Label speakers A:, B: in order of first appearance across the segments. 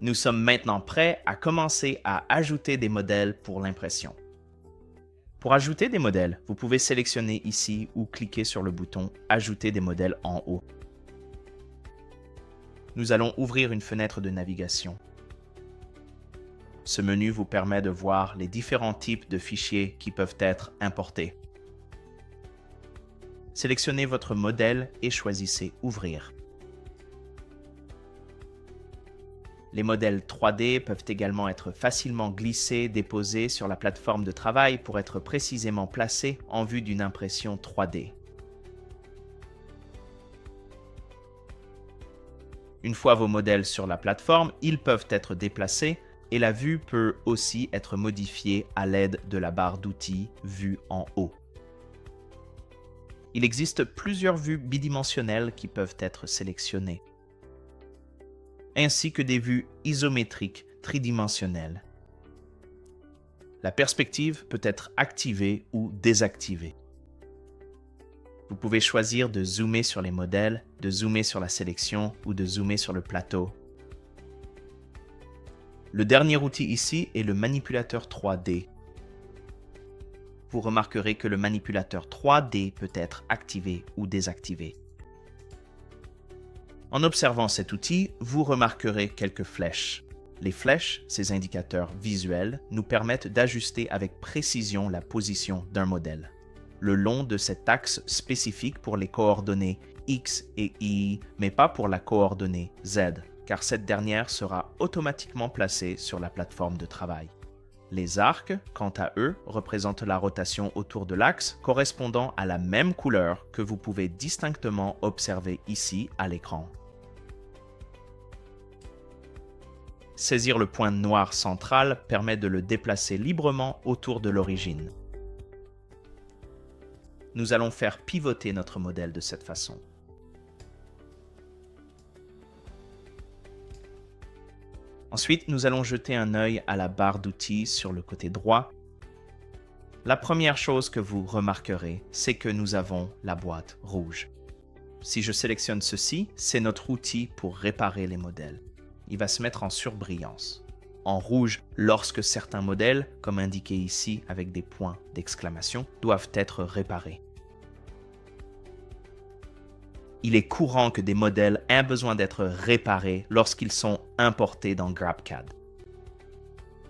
A: Nous sommes maintenant prêts à commencer à ajouter des modèles pour l'impression. Pour ajouter des modèles, vous pouvez sélectionner ici ou cliquer sur le bouton « Ajouter des modèles » en haut. Nous allons ouvrir une fenêtre de navigation. Ce menu vous permet de voir les différents types de fichiers qui peuvent être importés. Sélectionnez votre modèle et choisissez « Ouvrir ». Les modèles 3D peuvent également être facilement glissés, déposés sur la plateforme de travail pour être précisément placés en vue d'une impression 3D. Une fois vos modèles sur la plateforme, ils peuvent être déplacés et la vue peut aussi être modifiée à l'aide de la barre d'outils « Vue en haut ». Il existe plusieurs vues bidimensionnelles qui peuvent être sélectionnées, ainsi que des vues isométriques tridimensionnelles. La perspective peut être activée ou désactivée. Vous pouvez choisir de zoomer sur les modèles, de zoomer sur la sélection ou de zoomer sur le plateau. Le dernier outil ici est le manipulateur 3D. Vous remarquerez que le manipulateur 3D peut être activé ou désactivé. En observant cet outil, vous remarquerez quelques flèches. Les flèches, ces indicateurs visuels, nous permettent d'ajuster avec précision la position d'un modèle, le long de cet axe spécifique pour les coordonnées X et Y, mais pas pour la coordonnée Z, car cette dernière sera automatiquement placée sur la plateforme de travail. Les arcs, quant à eux, représentent la rotation autour de l'axe correspondant à la même couleur que vous pouvez distinctement observer ici à l'écran. Saisir le point noir central permet de le déplacer librement autour de l'origine. Nous allons faire pivoter notre modèle de cette façon. Ensuite, nous allons jeter un œil à la barre d'outils sur le côté droit. La première chose que vous remarquerez, c'est que nous avons la boîte rouge. Si je sélectionne ceci, c'est notre outil pour réparer les modèles. Il va se mettre en surbrillance, en rouge lorsque certains modèles, comme indiqué ici avec des points d'exclamation, doivent être réparés. Il est courant que des modèles aient besoin d'être réparés lorsqu'ils sont importés dans GrabCAD.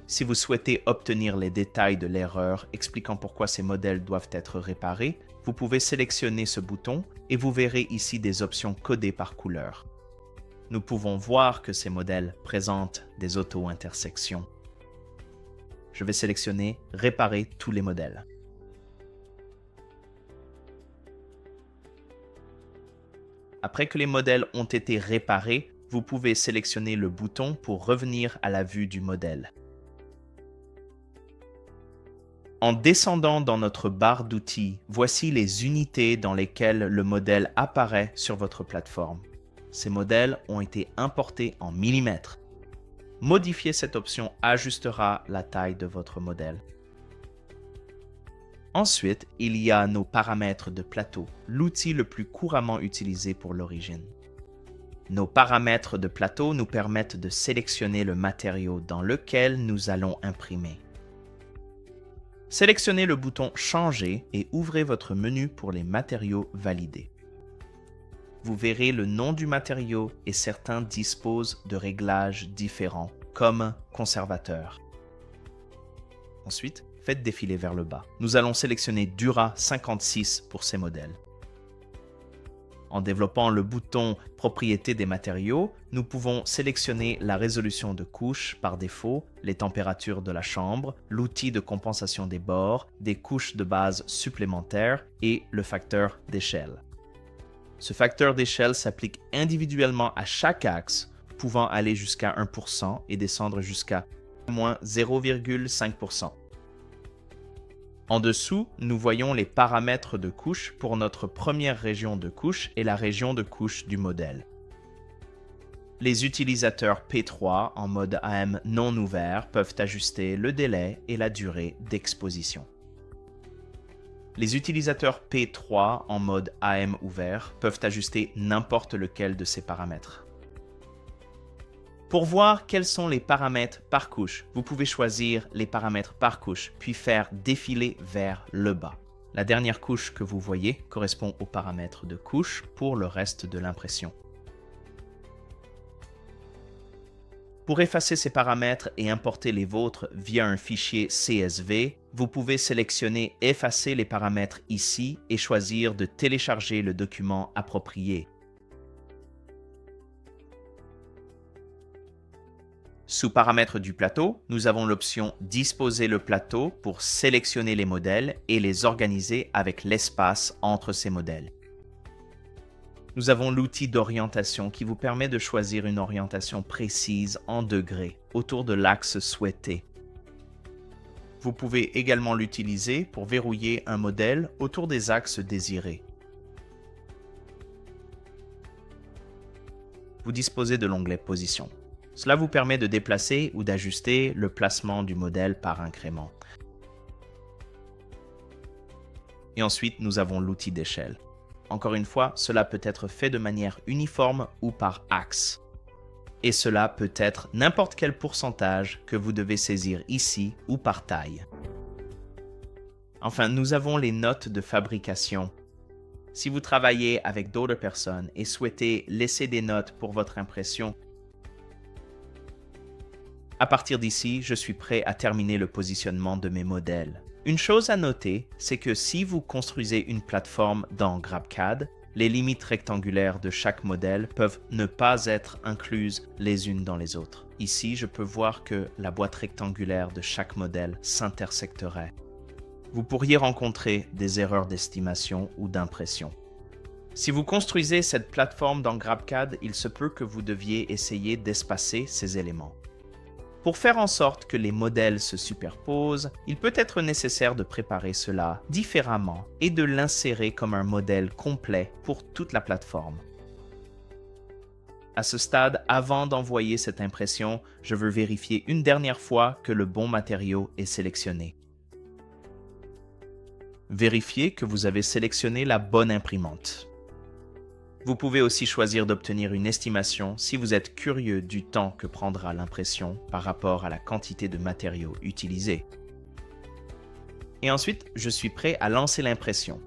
A: Si vous souhaitez obtenir les détails de l'erreur expliquant pourquoi ces modèles doivent être réparés, vous pouvez sélectionner ce bouton et vous verrez ici des options codées par couleur. Nous pouvons voir que ces modèles présentent des auto-intersections. Je vais sélectionner « Réparer tous les modèles ». Après que les modèles ont été réparés, vous pouvez sélectionner le bouton pour revenir à la vue du modèle. En descendant dans notre barre d'outils, voici les unités dans lesquelles le modèle apparaît sur votre plateforme. Ces modèles ont été importés en millimètres. Modifier cette option ajustera la taille de votre modèle. Ensuite, il y a nos paramètres de plateau, l'outil le plus couramment utilisé pour l'origine. Nos paramètres de plateau nous permettent de sélectionner le matériau dans lequel nous allons imprimer. Sélectionnez le bouton « Changer » et ouvrez votre menu pour les matériaux validés. Vous verrez le nom du matériau et certains disposent de réglages différents, comme conservateur. Ensuite, faites défiler vers le bas. Nous allons sélectionner Dura 56 pour ces modèles. En développant le bouton « Propriétés des matériaux », nous pouvons sélectionner la résolution de couche par défaut, les températures de la chambre, l'outil de compensation des bords, des couches de base supplémentaires et le facteur d'échelle. Ce facteur d'échelle s'applique individuellement à chaque axe, pouvant aller jusqu'à 1% et descendre jusqu'à moins 0,5%. En dessous, nous voyons les paramètres de couche pour notre première région de couche et la région de couche du modèle. Les utilisateurs P3 en mode AM non ouvert peuvent ajuster le délai et la durée d'exposition. Les utilisateurs P3 en mode AM ouvert peuvent ajuster n'importe lequel de ces paramètres. Pour voir quels sont les paramètres par couche, vous pouvez choisir les paramètres par couche, puis faire défiler vers le bas. La dernière couche que vous voyez correspond aux paramètres de couche pour le reste de l'impression. Pour effacer ces paramètres et importer les vôtres via un fichier CSV, vous pouvez sélectionner « Effacer les paramètres » ici et choisir de télécharger le document approprié. Sous Paramètres du plateau, nous avons l'option « Disposer le plateau » pour sélectionner les modèles et les organiser avec l'espace entre ces modèles. Nous avons l'outil d'orientation qui vous permet de choisir une orientation précise en degrés autour de l'axe souhaité. Vous pouvez également l'utiliser pour verrouiller un modèle autour des axes désirés. Vous disposez de l'onglet Position. Cela vous permet de déplacer ou d'ajuster le placement du modèle par incrément. Et ensuite, nous avons l'outil d'échelle. Encore une fois, cela peut être fait de manière uniforme ou par axe. Et cela peut être n'importe quel pourcentage que vous devez saisir ici ou par taille. Enfin, nous avons les notes de fabrication. Si vous travaillez avec d'autres personnes et souhaitez laisser des notes pour votre impression, à partir d'ici, je suis prêt à terminer le positionnement de mes modèles. Une chose à noter, c'est que si vous construisez une plateforme dans GrabCAD, les limites rectangulaires de chaque modèle peuvent ne pas être incluses les unes dans les autres. Ici, je peux voir que la boîte rectangulaire de chaque modèle s'intersecterait. Vous pourriez rencontrer des erreurs d'estimation ou d'impression. Si vous construisez cette plateforme dans GrabCAD, il se peut que vous deviez essayer d'espacer ces éléments. Pour faire en sorte que les modèles se superposent, il peut être nécessaire de préparer cela différemment et de l'insérer comme un modèle complet pour toute la plateforme. À ce stade, avant d'envoyer cette impression, je veux vérifier une dernière fois que le bon matériau est sélectionné. Vérifiez que vous avez sélectionné la bonne imprimante. Vous pouvez aussi choisir d'obtenir une estimation si vous êtes curieux du temps que prendra l'impression par rapport à la quantité de matériaux utilisés. Et ensuite, je suis prêt à lancer l'impression.